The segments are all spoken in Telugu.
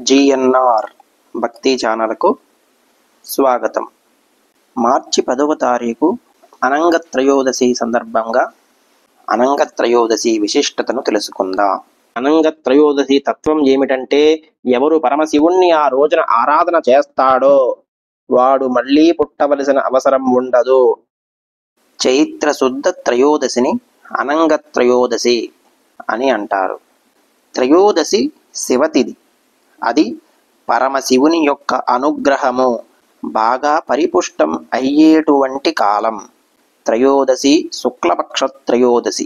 జిఎన్ఆర్ భక్తి ఛానల్కు స్వాగతం. మార్చి 10వ తారీఖు అనంగత్రయోదశి సందర్భంగా అనంగత్రయోదశి విశిష్టతను తెలుసుకుందాం. అనంగత్రయోదశి తత్వం ఏమిటంటే, ఎవరు పరమశివుణ్ణి ఆ రోజున ఆరాధన చేస్తాడో వాడు మళ్ళీ పుట్టవలసిన అవసరం ఉండదు. చైత్ర శుద్ధ త్రయోదశిని అనంగత్రయోదశి అని అంటారు. త్రయోదశి శివతిథి. అది పరమశివుని యొక్క అనుగ్రహము బాగా పరిపుష్టం అయ్యేటువంటి కాలం. త్రయోదశి శుక్లపక్ష త్రయోదశి.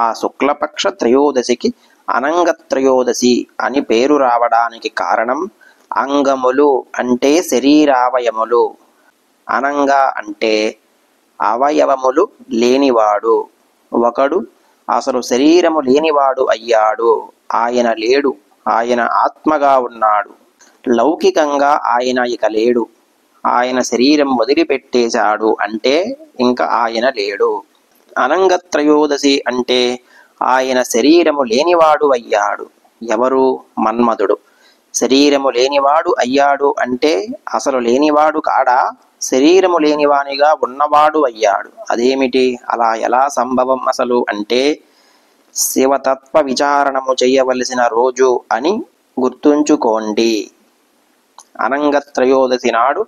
ఆ శుక్లపక్ష త్రయోదశికి అనంగత్రయోదశి అని పేరు రావడానికి కారణం, అంగములు అంటే శరీరావయములు, అనంగ అంటే అవయవములు లేనివాడు. ఒకడు అసలు శరీరము లేనివాడు అయ్యాడు. ఆయన లేడు, ఆయన ఆత్మగా ఉన్నాడు. లౌకికంగా ఆయన ఇక లేడు. ఆయన శరీరం వదిలిపెట్టేశాడు అంటే ఇంకా ఆయన లేడు. అనంగత్రయోదశి అంటే ఆయన శరీరము లేనివాడు అయ్యాడు. ఎవరు? మన్మధుడు. శరీరము లేనివాడు అయ్యాడు అంటే అసలు లేనివాడు కాడా? శరీరము లేనివానిగా ఉన్నవాడు అయ్యాడు. అదేమిటి? అలా ఎలా సంభవం అసలు అంటే, శివతత్వ విచారణము చేయవలసిన రోజు అని గుర్తుంచుకోండి. అనంగత్రయోదశి నాడు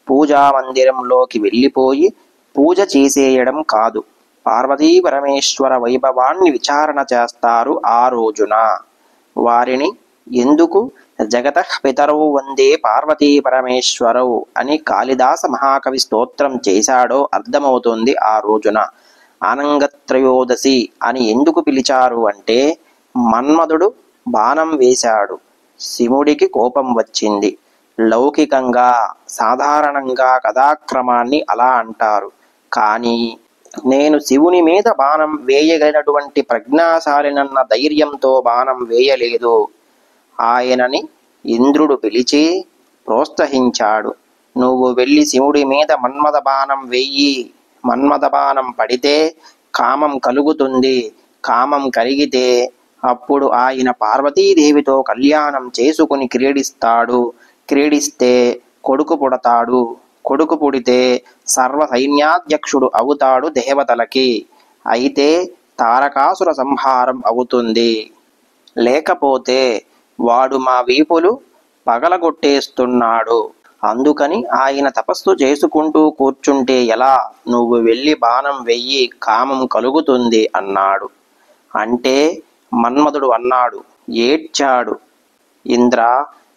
పూజా మందిరంలోకి వెళ్ళిపోయి పూజ చేసేయడం కాదు, పార్వతీ పరమేశ్వర వైభవాన్ని విచారణ చేస్తారు ఆ రోజున. వారిని ఎందుకు జగతః పితరౌ వందే పార్వతీ పరమేశ్వరౌ అని కాళిదాస మహాకవి స్తోత్రం చేశాడో అర్థమవుతుంది ఆ రోజున. అనంగత్రయోదశి అని ఎందుకు పిలిచారు అంటే, మన్మధుడు బాణం వేశాడు, శివుడికి కోపం వచ్చింది. లౌకికంగా సాధారణంగా కథాక్రమాన్ని అలా అంటారు. కానీ నేను శివుని మీద బాణం వేయగలిగినటువంటి ప్రజ్ఞాశాలినన్న ధైర్యంతో బాణం వేయలేదు. ఆయనని ఇంద్రుడు పిలిచి ప్రోత్సహించాడు. నువ్వు వెళ్ళి శివుడి మీద మన్మథ బాణం వెయ్యి. మన్మథ బాణం పడితే కామం కలుగుతుంది. కామం కలిగితే అప్పుడు ఆయన పార్వతీదేవితో కళ్యాణం చేసుకుని క్రీడిస్తాడు. క్రీడిస్తే కొడుకు పుడతాడు. కొడుకు పుడితే సర్వ సైన్యాధ్యక్షుడు అవుతాడు దేవతలకి. అయితే తారకాసుర సంహారం అవుతుంది. లేకపోతే వాడు మా వీపులు పగలగొట్టేస్తున్నాడు. అందుకని ఆయన తపస్సు చేసుకుంటూ కూర్చుంటే ఎలా? నువ్వు వెళ్ళి బాణం వెయ్యి, కామం కలుగుతుంది అన్నాడు. అంటే మన్మధుడు అన్నాడు, ఏడ్చాడు, ఇంద్ర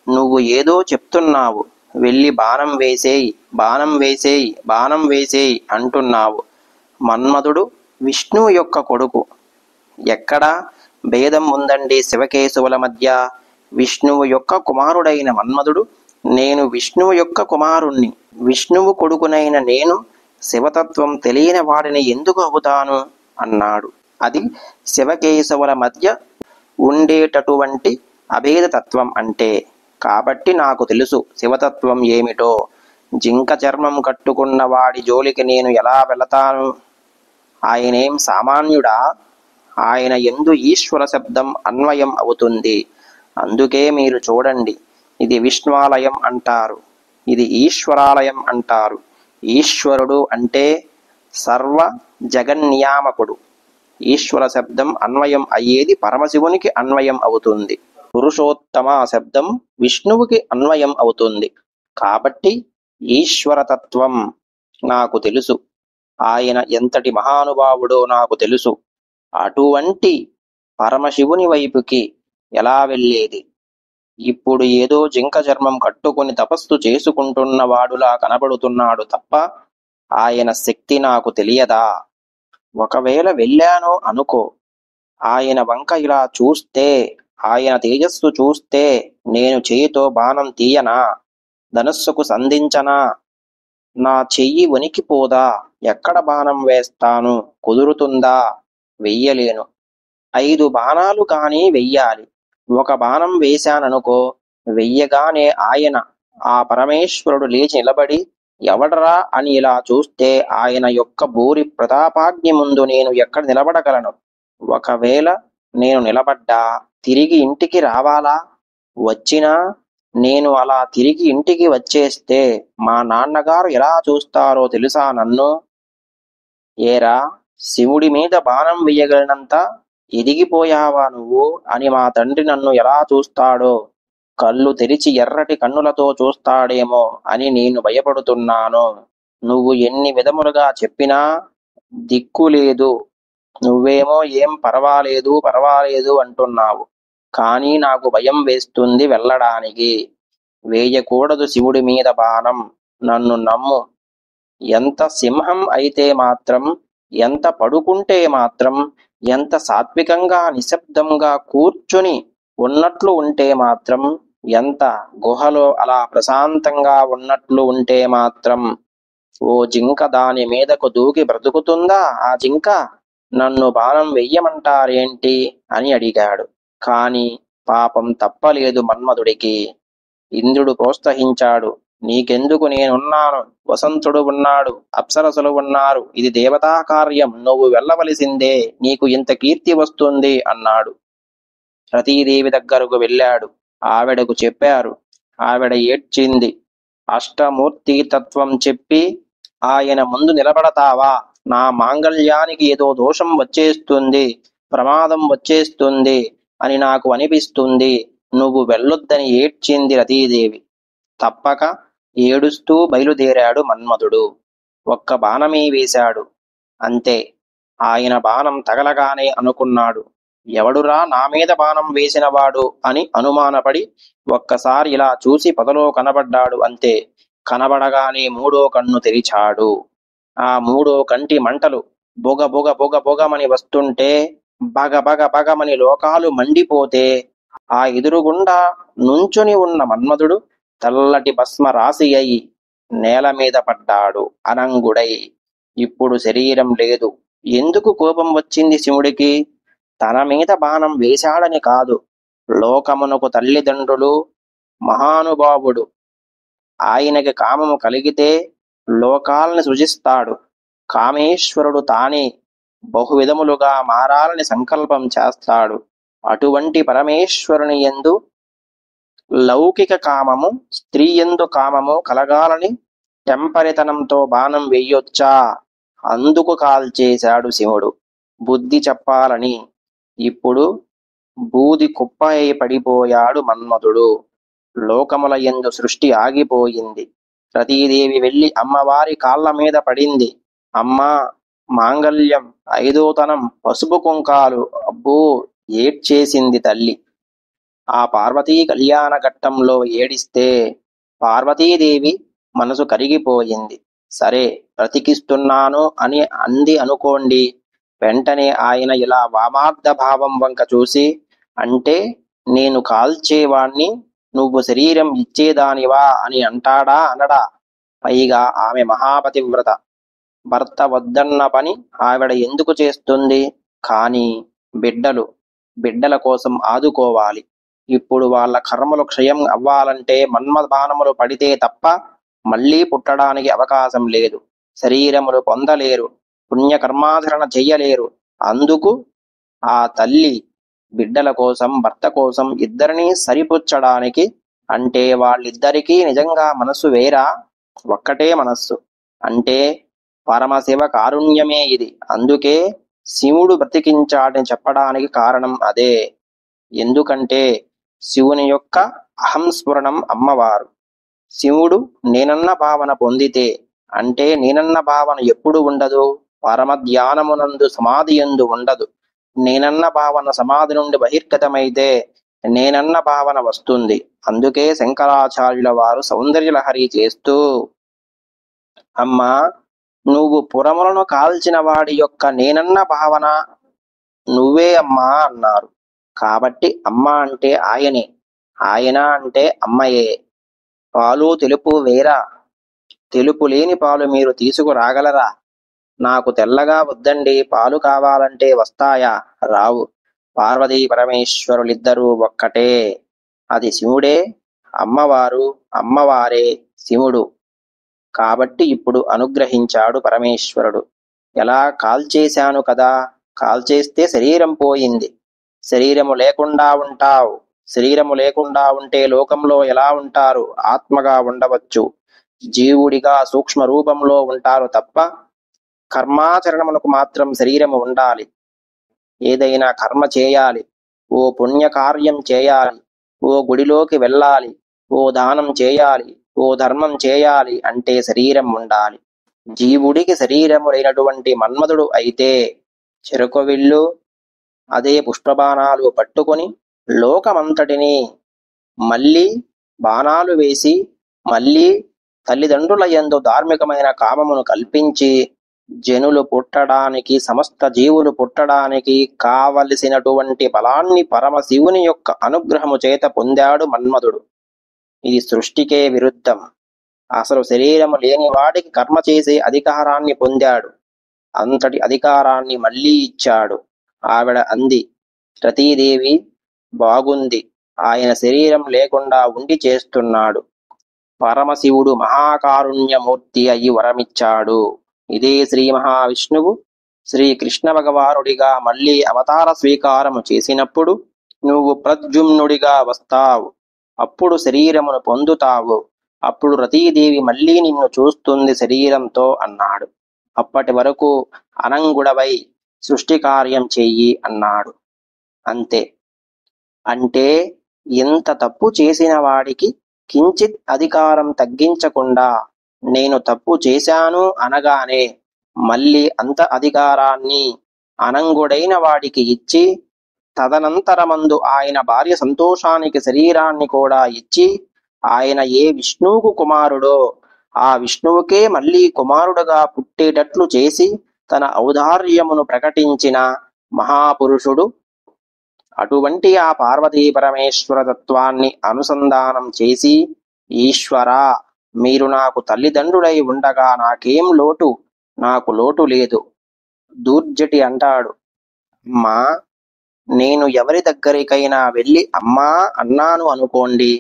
నువ్వు ఏదో చెప్తున్నావు, వెళ్ళి బాణం వేసేయి, బాణం వేసేయి, బాణం వేసేయి అంటున్నావు. మన్మధుడు విష్ణువు యొక్క కొడుకు. ఎక్కడా భేదం ఉందండి శివకేశవుల మధ్య? విష్ణువు యొక్క కుమారుడైన మన్మధుడు, నేను విష్ణువు యొక్క కుమారుణ్ణి, విష్ణువు కొడుకునైన నేను శివతత్వం తెలియని వాడిని ఎందుకు అవుతాను అన్నాడు. అది శివకేశవుల మధ్య ఉండేటటువంటి అభేదతత్వం అంటే. కాబట్టి నాకు తెలుసు శివతత్వం ఏమిటో. జింక చర్మం కట్టుకున్న వాడి జోలికి నేను ఎలా వెళతాను? ఆయనేం సామాన్యుడా? ఆయన యందు ఈశ్వర శబ్దం అన్వయం అవుతుంది. అందుకే మీరు చూడండి, ఇది విష్ణువాలయం అంటారు, ఇది ఈశ్వరాలయం అంటారు. ఈశ్వరుడు అంటే సర్వ జగన్నియామకుడు. ఈశ్వర శబ్దం అన్వయం అయ్యేది పరమశివునికి అన్వయం అవుతుంది. పురుషోత్తమ శబ్దం విష్ణువుకి అన్వయం అవుతుంది. కాబట్టి ఈశ్వరతత్వం నాకు తెలుసు. ఆయన ఎంతటి మహానుభావుడో నాకు తెలుసు. అటువంటి పరమశివుని వైపుకి ఎలా వెళ్ళేది? ఇప్పుడు ఏదో జింక చర్మం కట్టుకుని తపస్సు చేసుకుంటున్న వాడులా కనబడుతున్నాడు తప్ప ఆయన శక్తి నాకు తెలియదా? ఒకవేళ వెళ్ళానో అనుకో, ఆయన వంక ఇలా చూస్తే, ఆయన తేజస్సు చూస్తే నేను చేయితో బాణం తీయనా? ధనస్సుకు సంధించనా? నా చెయ్యి వణికిపోదా? ఎక్కడ బాణం వేస్తాను? కుదురుతుందా? వెయ్యలేను. 5 బాణాలు కానీ వెయ్యాలి. ఒక బాణం వేశాననుకో, వెయ్యగానే ఆయన ఆ పరమేశ్వరుడు లేచి నిలబడి ఎవడరా అని ఇలా చూస్తే ఆయన యొక్క భూరి ప్రతాపాగ్ని ముందు నేను ఎక్కడ నిలబడగలను? ఒకవేళ నేను నిలబడ్డా తిరిగి ఇంటికి రావాలా? వచ్చినా నేను అలా తిరిగి ఇంటికి వచ్చేస్తే మా నాన్నగారు ఎలా చూస్తారో తెలుసా నన్ను? ఏరా, శివుడి మీద బాణం వెయ్యగలిగినంత ఎదిగిపోయావా నువ్వు అని మా తండ్రి నన్ను ఎలా చూస్తాడో, కళ్ళు తెరిచి ఎర్రటి కన్నులతో చూస్తాడేమో అని నేను భయపడుతున్నాను. నువ్వు ఎన్ని విధములుగా చెప్పినా దిక్కులేదు. నువ్వేమో ఏం పర్వాలేదు పర్వాలేదు అంటున్నావు. కానీ నాకు భయం వేస్తుంది వెళ్ళడానికి. వేయకూడదు శివుడి మీద బాణం. నన్ను నమ్ము. ఎంత సింహం అయితే మాత్రం, ఎంత పడుకుంటే మాత్రం, ఎంత సాత్వికంగా నిశ్శబ్దంగా కూర్చుని ఉన్నట్లు ఉంటే మాత్రం, ఎంత గుహలో అలా ప్రశాంతంగా ఉన్నట్లు ఉంటే మాత్రం, ఓ జింక దాని మీదకు దూకి బ్రతుకుతుందా ఆ జింక? నన్ను బాణం వెయ్యమంటారేంటి అని అడిగాడు. కాని పాపం తప్పలేదు మన్మధుడికి. ఇంద్రుడు ప్రోత్సహించాడు. నీకెందుకు, నేనున్నాను. వసంతుడు ఉన్నాడు, అప్సరసులు ఉన్నారు. ఇది దేవతా కార్యం. నువ్వు వెళ్ళవలసిందే. నీకు ఇంత కీర్తి వస్తుంది అన్నాడు. రతీదేవి దగ్గరకు వెళ్ళాడు. ఆవిడకు చెప్పారు. ఆవిడ ఏడ్చింది. అష్టమూర్తి తత్వం చెప్పి, ఆయన ముందు నిలబడతావా? నా మాంగళ్యానికి ఏదో దోషం వచ్చేస్తుంది, ప్రమాదం వచ్చేస్తుంది అని నాకు అనిపిస్తుంది. నువ్వు వెళ్ళొద్దని ఏడ్చింది రతీదేవి. తప్పక ఏడుస్తూ బయలుదేరాడు మన్మధుడు. ఒక్క బాణమే వేశాడు. అంతే. ఆయన బాణం తగలగానే అనుకున్నాడు, ఎవడురా నా మీద బాణం వేసినవాడు అని అనుమానపడి ఒక్కసారి ఇలా చూసి పొదలో కనబడ్డాడు. అంతే. కనబడగానే మూడో కన్ను తెరిచాడు. ఆ మూడో కంటి మంటలు బొగ బొగ బొగ బొగమని వస్తుంటే, బగ బగ బగమని లోకాలు మండిపోతే, ఆ ఎదురుగుండా నుంచుని ఉన్న మన్మధుడు తెల్లటి భస్మ రాశి అయి నేల మీద పడ్డాడు అనంగుడై. ఇప్పుడు శరీరం లేదు. ఎందుకు కోపం వచ్చింది శివుడికి? తన మీద బాణం వేశాడని కాదు. లోకమునకు తల్లిదండ్రులు, మహానుభావుడు. ఆయనకి కామము కలిగితే లోకాల్ని సృజిస్తాడు. కామేశ్వరుడు తానే బహువిధములుగా మారాలని సంకల్పం చేస్తాడు. అటువంటి పరమేశ్వరుని యందు లౌకిక కామము, స్త్రీ యందు కామము కలగాలని టెంపరితనంతో బాణం వెయ్యొచ్చా? అందుకు కాల్చేశాడు శివుడు, బుద్ధి చెప్పాలని. ఇప్పుడు బూది కుప్ప అయి పడిపోయాడు మన్మధుడు. లోకముల యందు సృష్టి ఆగిపోయింది. రతీదేవి వెళ్లి అమ్మవారి కాళ్ల మీద పడింది. అమ్మా, మాంగల్యం, ఐదోతనం, పసుపు కుంకాలు, అబ్బో ఏడ్చేసింది తల్లి. ఆ పార్వతీ కళ్యాణ ఘట్టంలో ఏడిస్తే పార్వతీదేవి మనసు కరిగిపోయింది. సరే, బ్రతికిస్తున్నాను అని అంది అనుకోండి. వెంటనే ఆయన ఇలా వామార్థ భావం వంక చూసి, అంటే నేను కాల్చేవాణ్ణి, నువ్వు శరీరం ఇచ్చేదానివా అని అంటాడా అనడా? పైగా ఆమె మహాపతివ్రత. భర్త వద్దన్న పని ఆవిడ ఎందుకు చేస్తుంది? కానీ బిడ్డల కోసం ఆదుకోవాలి. ఇప్పుడు వాళ్ళ కర్మలు క్షయం అవ్వాలంటే మన్మథబాణములు పడితే తప్ప మళ్లీ పుట్టడానికి అవకాశం లేదు. శరీరములు పొందలేరు, పుణ్యకర్మాచరణ చెయ్యలేరు. అందుకు ఆ తల్లి బిడ్డల కోసం, భర్త కోసం ఇద్దరినీ సరిపుచ్చడానికి, అంటే వాళ్ళిద్దరికీ నిజంగా మనస్సు వేరా, ఒక్కటే మనస్సు. అంటే పరమశివ కారుణ్యమే ఇది. అందుకే శివుడు బ్రతికించాడని చెప్పడానికి కారణం అదే. ఎందుకంటే శివుని యొక్క అహంస్ఫురణం అమ్మవారు. శివుడు నేనన్న భావన పొందితే, అంటే నేనన్న భావన ఎప్పుడు ఉండదు? పరమ ధ్యానమునందు సమాధి యందు ఉండదు. నేనన్న భావన సమాధి నుండి బహిర్గతమైతే నేనన్న భావన వస్తుంది. అందుకే శంకరాచార్యుల వారు సౌందర్యలహరి చేస్తూ, అమ్మా, నువ్వు పురములను కాల్చిన వాడి యొక్క నేనన్న భావన నువ్వే అమ్మా అన్నారు. కాబట్టి అమ్మ అంటే ఆయనే, ఆయన అంటే అమ్మయే. పాలు తెలుపు వేరా? తెలుపు లేని పాలు మీరు తీసుకురాగలరా? నాకు తెల్లగా వద్దండి, పాలు కావాలంటే వస్తాయా? రావు. పార్వతీ పరమేశ్వరులిద్దరూ ఒక్కటే. అది శివుడే, అమ్మవారు, అమ్మవారే శివుడు. కాబట్టి ఇప్పుడు అనుగ్రహించాడు పరమేశ్వరుడు. ఎలా కాల్చేశాను కదా, కాల్చేస్తే శరీరం పోయింది. శరీరము లేకుండా ఉంటావు, శరీరము లేకుండా ఉంటే లోకంలో ఎలా ఉంటారు? ఆత్మగా ఉండవచ్చు, జీవుడిగా సూక్ష్మ రూపంలో ఉంటారు తప్ప కర్మాచరణమునకు మాత్రం శరీరము ఉండాలి. ఏదైనా కర్మ చేయాలి, ఓ పుణ్యకార్యం చేయాలి, ఓ గుడిలోకి వెళ్ళాలి, ఓ దానం చేయాలి, ఓ ధర్మం చేయాలి అంటే శరీరం ఉండాలి. జీవుడికి శరీరము లేనటువంటి మన్మధుడు అయితే చెరుకువిల్లు, అదే పుష్పబాణాలు పట్టుకొని లోకమంతటినీ మళ్ళీ బాణాలు వేసి మళ్ళీ తల్లిదండ్రుల యందు ధార్మికమైన కామమును కల్పించి జనులు పుట్టడానికి, సమస్త జీవులు పుట్టడానికి కావలసినటువంటి బలాన్ని పరమశివుని యొక్క అనుగ్రహము చేత పొందాడు మన్మధుడు. ఇది సృష్టికే విరుద్ధం. అసలు శరీరము లేని వాడికి కర్మ చేసే అధికారాన్ని పొందాడు. అంతటి అధికారాన్ని మళ్ళీ ఇచ్చాడు. ఆవిడ అంది, రతీదేవి బాగుంది, ఆయన శరీరం లేకుండా ఉండి చేస్తున్నాడు. పరమశివుడు మహాకారుణ్యమూర్తి అయి వరమిచ్చాడు. ఇదే శ్రీ మహావిష్ణువు శ్రీకృష్ణ భగవానుడిగా మళ్ళీ అవతార స్వీకారము చేసినప్పుడు నువ్వు ప్రద్యుమ్నుడిగా వస్తావు, అప్పుడు శరీరమును పొందుతావు, అప్పుడు రతీదేవి మళ్ళీ నిన్ను చూస్తుంది శరీరంతో అన్నాడు. అప్పటి వరకు అనంగుడవై సృష్టి కార్యం చెయ్యి అన్నాడు. అంతే. అంటే ఇంత తప్పు చేసిన వాడికి కించిత్ అధికారం తగ్గించకుండా నేను తప్పు చేశాను అనగానే మళ్ళీ అంత అధికారాన్ని అనంగుడైన వాడికి ఇచ్చి తదనంతరమందు ఆయన భార్య సంతోషానికి శరీరాన్ని కూడా ఇచ్చి ఆయన ఏ విష్ణువుకు కుమారుడో ఆ విష్ణువుకే మళ్ళీ కుమారుడుగా పుట్టేటట్లు చేసి తన ఔదార్యమును ప్రకటించిన మహాపురుషుడు. అటువంటి ఆ పార్వతీ పరమేశ్వర తత్వాన్ని అనుసంధానం చేసి, ఈశ్వరా, మీరు నాకు తల్లిదండ్రులై ఉండగా నాకేం లోటు? నాకు లోటు లేదు. దూర్జటి అంటాడు, అమ్మా, నేను ఎవరి దగ్గరికైనా వెళ్ళి అమ్మా అన్నాను అనుకోండి,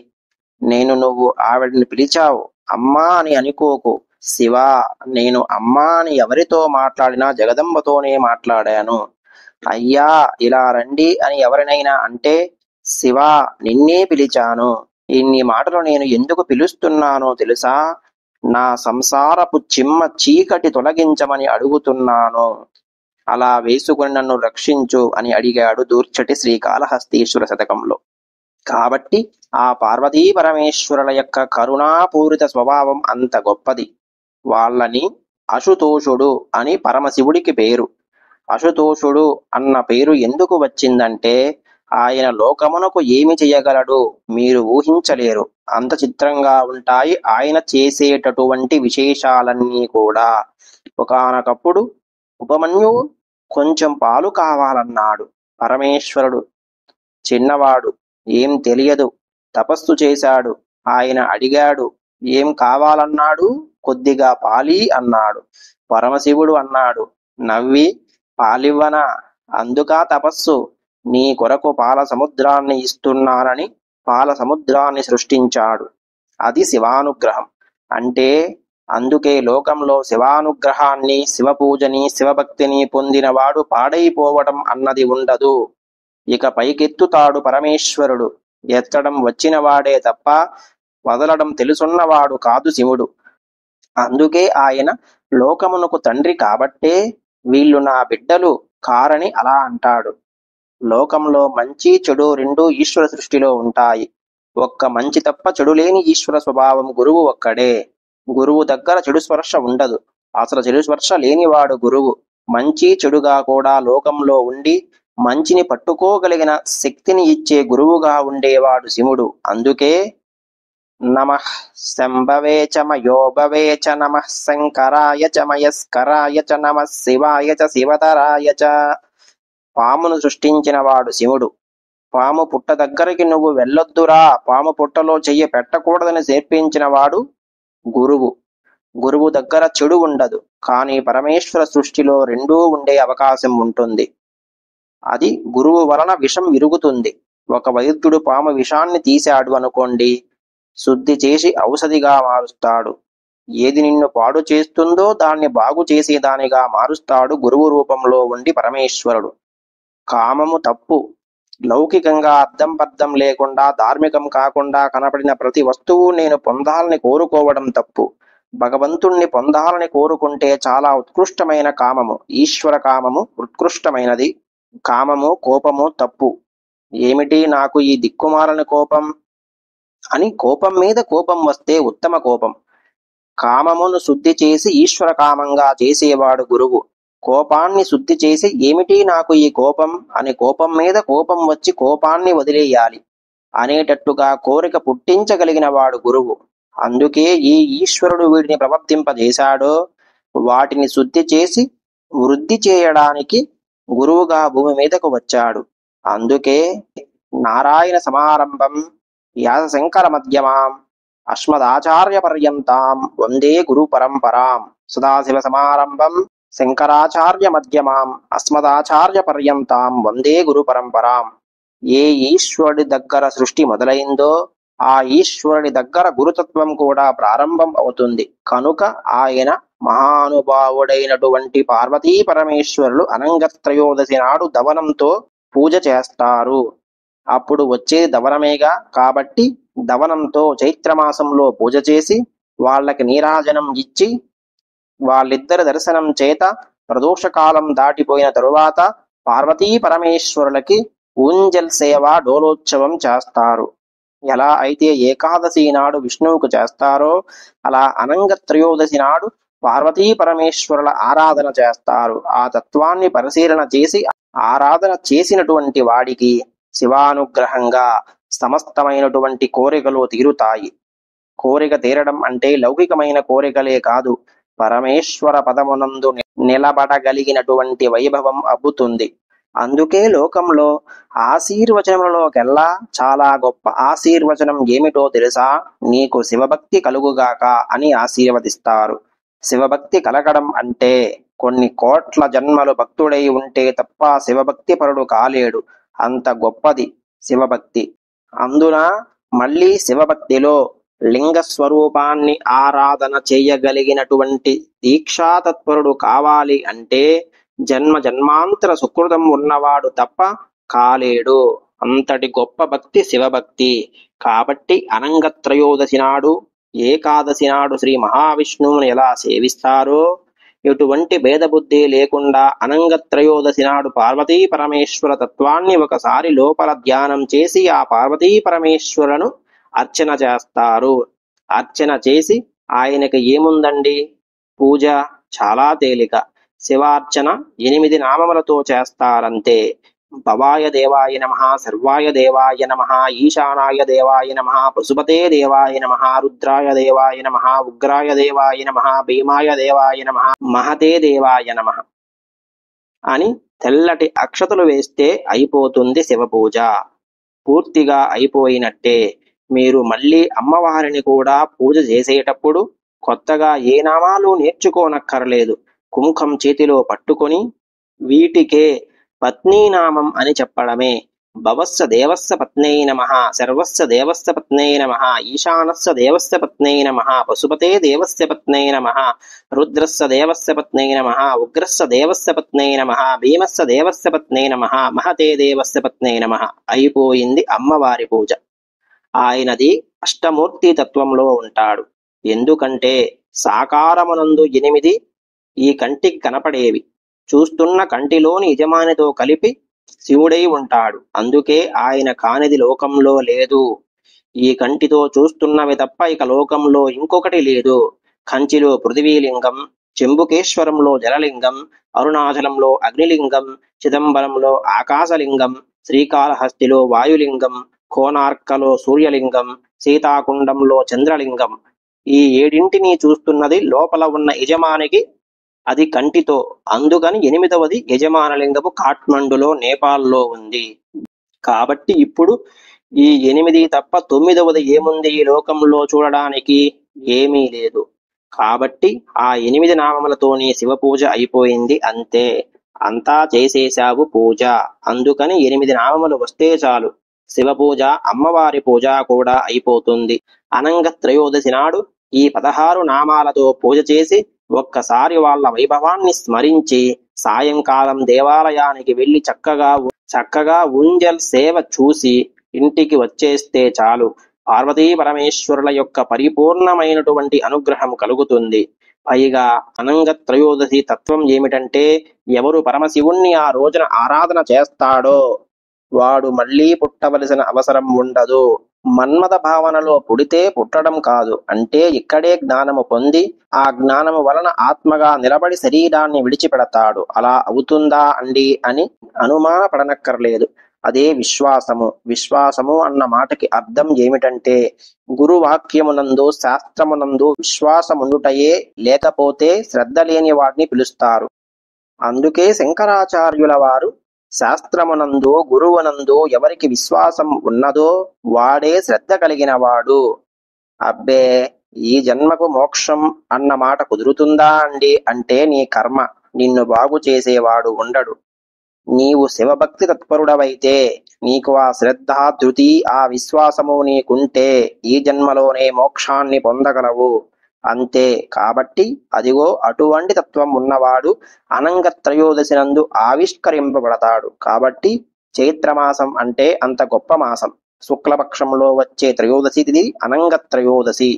నువ్వు ఆవిడని పిలిచావు అమ్మా అని అనుకోకు. శివా, నేను అమ్మా అని ఎవరితో మాట్లాడినా జగదంబతోనే మాట్లాడాను. అయ్యా ఇలా రండి అని ఎవరినైనా అంటే, శివా, నిన్నే పిలిచాను. ఇన్ని మాటలు నేను ఎందుకు పిలుస్తున్నానో తెలుసా? నా సంసారపు చిమ్మ చీకటి తొలగించమని అడుగుతున్నాను. అలా వేసుకుని నన్ను రక్షించు అని అడిగాడు దూర్చటి శ్రీకాళహస్తీశ్వర శతకంలో. కాబట్టి ఆ పార్వతీ పరమేశ్వరుల యొక్క కరుణాపూరిత స్వభావం అంత గొప్పది. వాళ్ళని అశుతోషుడు అని పరమశివుడికి పేరు. అశుతోషుడు అన్న పేరు ఎందుకు వచ్చిందంటే ఆయన లోకమునకు ఏమి చేయగలడు మీరు ఊహించలేరు. అంత చిత్రంగా ఉంటాయి ఆయన చేసేటటువంటి విశేషాలన్నీ కూడా. ఒకానొకప్పుడు ఉపమన్యువు కొంచెం పాలు కావాలన్నాడు. పరమేశ్వరుడు చిన్నవాడు, ఏం తెలియదు, తపస్సు చేశాడు. ఆయన అడిగాడు, ఏం కావాలన్నాడు? కొద్దిగా పాలి అన్నాడు. పరమశివుడు అన్నాడు నవ్వి, పాలివ్వనా? అందుకా తపస్సు? నీ కొరకు పాల సముద్రాన్ని ఇస్తున్నానని పాల సముద్రాన్ని సృష్టించాడు. అది శివానుగ్రహం అంటే. అందుకే లోకంలో శివానుగ్రహాన్ని, శివపూజని, శివభక్తిని పొందినవాడు పాడైపోవడం అన్నది ఉండదు. ఇక పైకెత్తుతాడు పరమేశ్వరుడు. ఎత్తడం వచ్చిన వాడే తప్ప వదలడం తెలుసున్నవాడు కాదు శివుడు. అందుకే ఆయన లోకమునకు తండ్రి కాబట్టే వీళ్ళు నా బిడ్డలు కారని అలా అంటాడు. లోకంలో మంచి చెడు రెండూ ఈశ్వర సృష్టిలో ఉంటాయి. ఒక్క మంచి తప్ప చెడు లేని ఈశ్వర స్వభావం గురువు ఒక్కడే. గురువు దగ్గర చెడు స్పర్శ ఉండదు. అసలు చెడు స్పర్శ లేనివాడు గురువు. మంచి చెడుగా కూడా లోకంలో ఉండి మంచిని పట్టుకోగలిగిన శక్తిని ఇచ్చే గురువుగా ఉండేవాడు శివుడు. అందుకే నమః శంభవే చ మయోభవే చ నమః శంకరాయ చ మయస్కరాయ చ నమః శివాయ చ శివతరాయ చ. పామును సృష్టించిన వాడు శివుడు. పాము పుట్ట దగ్గరికి నువ్వు వెళ్ళొద్దురా, పాము పుట్టలో చెయ్యి పెట్టకూడదని చేర్పించిన వాడు గురువు. గురువు దగ్గర చెడు ఉండదు, కానీ పరమేశ్వర సృష్టిలో రెండూ ఉండే అవకాశం ఉంటుంది. అది గురువు వలన విషం విరుగుతుంది. ఒక వైద్యుడు పాము విషాన్ని తీశాడు అనుకోండి, శుద్ధి చేసి ఔషధిగా మారుస్తాడు. ఏది నిన్ను పాడు చేస్తుందో దాన్ని బాగు చేసేదానిగా మారుస్తాడు గురువు రూపంలో ఉండి పరమేశ్వరుడు. కామము తప్పు, లౌకికంగా అర్థం పర్థం లేకుండా ధార్మికం కాకుండా కనపడిన ప్రతి వస్తువు నేను పొందాలని కోరుకోవడం తప్పు. భగవంతుణ్ణి పొందాలని కోరుకుంటే చాలా ఉత్కృష్టమైన కామము, ఈశ్వర కామము ఉత్కృష్టమైనది. కామము కోపము తప్పు. ఏమిటి నాకు ఈ దిక్కుమాలని కోపం అని కోపం మీద కోపం వస్తే ఉత్తమ కోపం. కామమును శుద్ధి చేసి ఈశ్వర కామంగా చేసేవాడు గురువు. కోపాన్ని శుద్ధి చేసి ఏమిటి నాకు ఈ కోపం అని కోపం మీద కోపం వచ్చి కోపాన్ని వదిలేయాలి అనేటట్టుగా కోరిక పుట్టించగలిగిన వాడు గురువు. అందుకే ఈ ఈశ్వరుడు వీటిని ప్రవర్తింపజేశాడో వాటిని శుద్ధి చేసి వృద్ధి చేయడానికి గురువుగా భూమి మీదకు వచ్చాడు. అందుకే నారాయణ సమారంభం వ్యాసశంకర మధ్యమాం అస్మదాచార్య పర్యంతాం వందే గురు పరంపరాం. సదాశివ సమారంభం శంకరాచార్య మధ్యమాం అస్మదాచార్య పర్యంతాం వందే గురు పరంపరాం. ఏ ఈశ్వరుడి దగ్గర సృష్టి మొదలైందో ఆ ఈశ్వరుడి దగ్గర గురుతత్వం కూడా ప్రారంభం అవుతుంది. కనుక ఆయన మహానుభావుడైనటువంటి పార్వతీ పరమేశ్వరులు అనంగత్రయోదశి నాడు దవనంతో పూజ చేస్తారు. అప్పుడు వచ్చేది దవనమేగా. కాబట్టి దవనంతో చైత్రమాసంలో పూజ చేసి వాళ్ళకి నీరాజనం ఇచ్చి వాళ్ళిద్దరి దర్శనం చేత ప్రదోషకాలం దాటిపోయిన తరువాత పార్వతీ పరమేశ్వరులకి ఊంజల్ సేవ డోలోత్సవం చేస్తారు. ఎలా అయితే ఏకాదశి నాడు విష్ణువుకు చేస్తారో అలా అనంగ త్రయోదశి నాడు పార్వతీ పరమేశ్వరుల ఆరాధన చేస్తారు. ఆ తత్వాన్ని పరిశీలన చేసి ఆరాధన చేసినటువంటి వాడికి శివానుగ్రహంగా సమస్తమైనటువంటి కోరికలు తీరుతాయి. కోరిక తీరడం అంటే లౌకికమైన కోరికలే కాదు, పరమేశ్వర పదమునందు నిలబడగలిగినటువంటి వైభవం అబ్బుతుంది. అందుకే లోకంలో ఆశీర్వచనములలోకెల్లా చాలా గొప్ప ఆశీర్వచనం ఏమిటో తెలుసా? నీకు శివభక్తి కలుగుగాక అని ఆశీర్వదిస్తారు. శివభక్తి కలగడం అంటే కొన్ని కోట్ల జన్మలు భక్తుడై ఉంటే తప్ప శివభక్తి పరుడు కాలేడు. అంత గొప్పది శివభక్తి. అందున మళ్ళీ శివభక్తిలో లింగ స్వరూపాన్ని ఆరాధన చేయగలిగినటువంటి దీక్షాతత్పరుడు కావాలి అంటే జన్మ జన్మాంతర సుకృతం ఉన్నవాడు తప్ప కాలేడు. అంతటి గొప్ప భక్తి శివభక్తి. కాబట్టి అనంగత్రయోదశి నాడు ఏకాదశి నాడు శ్రీ మహావిష్ణువుని ఎలా సేవిస్తారో ఎటువంటి భేదబుద్ధి లేకుండా అనంగత్రయోదశి నాడు పార్వతీ పరమేశ్వర తత్వాన్ని ఒకసారి లోపల ధ్యానం చేసి ఆ పార్వతీ పరమేశ్వరులను అర్చన చేస్తారు. అర్చన చేసి ఆయనకి ఏముందండి, పూజ చాలా తేలిక. శివార్చన 8 నామములతో చేస్తారంతే. భవాయ దేవాయ నమః, సర్వాయ దేవాయ నమః, ఈశానాయ దేవాయ నమః, పశుపతే దేవాయ నమః, రుద్రాయ దేవాయ నమః, ఉగ్రాయ దేవాయ నమః, భీమాయ దేవాయ నమః, మహతే దేవాయ నమః అని తెల్లటి అక్షతలు వేస్తే అయిపోతుంది శివపూజ. పూర్తిగా అయిపోయినట్టే. మీరు మళ్ళీ అమ్మవారిని కూడా పూజ చేసేటప్పుడు కొత్తగా ఏ నామాలు నేర్చుకోనక్కర్లేదు. కుంకం చేతిలో పట్టుకొని వీటికే పత్నీనామం అని చెప్పడమే. భవస్య దేవస్య పత్నై నమః, సర్వస్య దేవస్య పత్నై నమః, ఈశానస్య దేవస్య పత్నై నమః, పశుపతే దేవస్య పత్నై నమః, రుద్రస్య దేవస్య పత్నై నమః, ఉగ్రస్య దేవస్య పత్నై నమః, భీమస్య దేవస్య పత్నై నమః, మహతే దేవస్య పత్నై నమః. అయిపోయింది అమ్మవారి పూజ. ఆయనది అష్టమూర్తి తత్వంలో ఉంటాడు. ఎందుకంటే సాకారమునందు 8 ఈ కంటికి కనపడేవి. చూస్తున్న కంటిలోని యజమానితో కలిపి శివుడై ఉంటాడు. అందుకే ఆయన కానిది లోకంలో లేదు. ఈ కంటితో చూస్తున్నవి తప్ప ఇక లోకంలో ఇంకొకటి లేదు. కంచిలో పృథివీలింగం, చెంబుకేశ్వరంలో జలలింగం, అరుణాచలంలో అగ్నిలింగం, చిదంబరంలో ఆకాశలింగం, శ్రీకాళహస్తిలో వాయులింగం, కోనార్కలో సూర్యలింగం, సీతాకుండంలో చంద్రలింగం. ఈ 7 చూస్తున్నది లోపల ఉన్న యజమానికి, అది కంటితో. అందుకని 8వది యజమానలింగము కాఠ్మండులో నేపాల్లో ఉంది. కాబట్టి ఇప్పుడు ఈ 8 తప్ప 9వది ఏముంది ఈ లోకంలో చూడడానికి? ఏమీ లేదు. కాబట్టి ఆ 8 నామములతోనే శివ పూజ అయిపోయింది. అంతే, అంతా చేసేశావు పూజ. అందుకని 8 నామములు వస్తే చాలు, శివ పూజ అమ్మవారి పూజ కూడా అయిపోతుంది. అనంగ త్రయోదశి నాడు ఈ 16 నామాలతో పూజ చేసి ఒక్కసారి వాళ్ళ వైభవాన్ని స్మరించి సాయంకాలం దేవాలయానికి వెళ్లి చక్కగా చక్కగా ఊంజల్ సేవ చూసి ఇంటికి వచ్చేస్తే చాలు, పార్వతీ పరమేశ్వరుల యొక్క పరిపూర్ణమైనటువంటి అనుగ్రహం కలుగుతుంది. పైగా అనంగ త్రయోదశి తత్వం ఏమిటంటే, ఎవరు పరమశివుణ్ణి ఆ రోజున ఆరాధన చేస్తాడో వాడు మళ్ళీ పుట్టవలసిన అవసరం ఉండదు. మన్మథ భావనలో పుడితే పుట్టడం కాదు, అంటే ఇక్కడే జ్ఞానము పొంది ఆ జ్ఞానము వలన ఆత్మగా నిలబడి శరీరాన్ని విడిచిపెడతాడు. అలా అవుతుందా అండి అని అనుమాన పడనక్కర్లేదు. అదే విశ్వాసము. విశ్వాసము అన్న మాటకి అర్థం ఏమిటంటే, గురువాక్యమునందు శాస్త్రమునందు విశ్వాసముండుటయే, లేకపోతే శ్రద్ధ లేని వాడిని పిలుస్తారు. అందుకే శంకరాచార్యుల వారు శాస్త్రమునందు గురువునందు ఎవరికి విశ్వాసం ఉన్నదో వాడే శ్రద్ధ కలిగిన వాడు. అబ్బే, ఈ జన్మకు మోక్షం అన్న మాట కుదురుతుందా అండి అంటే నీ కర్మ, నిన్ను బాగు చేసేవాడు ఉండడు. నీవు శివభక్తి తత్పరుడవైతే, నీకు ఆ శ్రద్ధ, ధృతి, ఆ విశ్వాసము నీకుంటే ఈ జన్మలోనే మోక్షాన్ని పొందగలవు. అంతే. కాబట్టి అదిగో అటువంటి తత్వం ఉన్నవాడు అనంగ త్రయోదశి నందు ఆవిష్కరింపబడతాడు. కాబట్టి చైత్రమాసం అంటే అంత గొప్ప మాసం. శుక్లపక్షంలో వచ్చే త్రయోదశి తిథి అనంగ త్రయోదశి.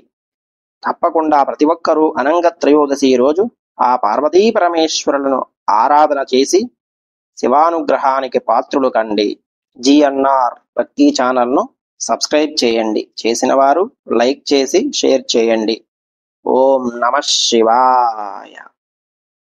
తప్పకుండా ప్రతి ఒక్కరూ అనంగ త్రయోదశి రోజు ఆ పార్వతీ పరమేశ్వరులను ఆరాధన చేసి శివానుగ్రహానికి పాత్రులు కండి. జిఎన్ఆర్ భక్తి ఛానల్ను సబ్స్క్రైబ్ చేయండి. చేసిన వారు లైక్ చేసి షేర్ చేయండి. ఓం నమః శివాయ.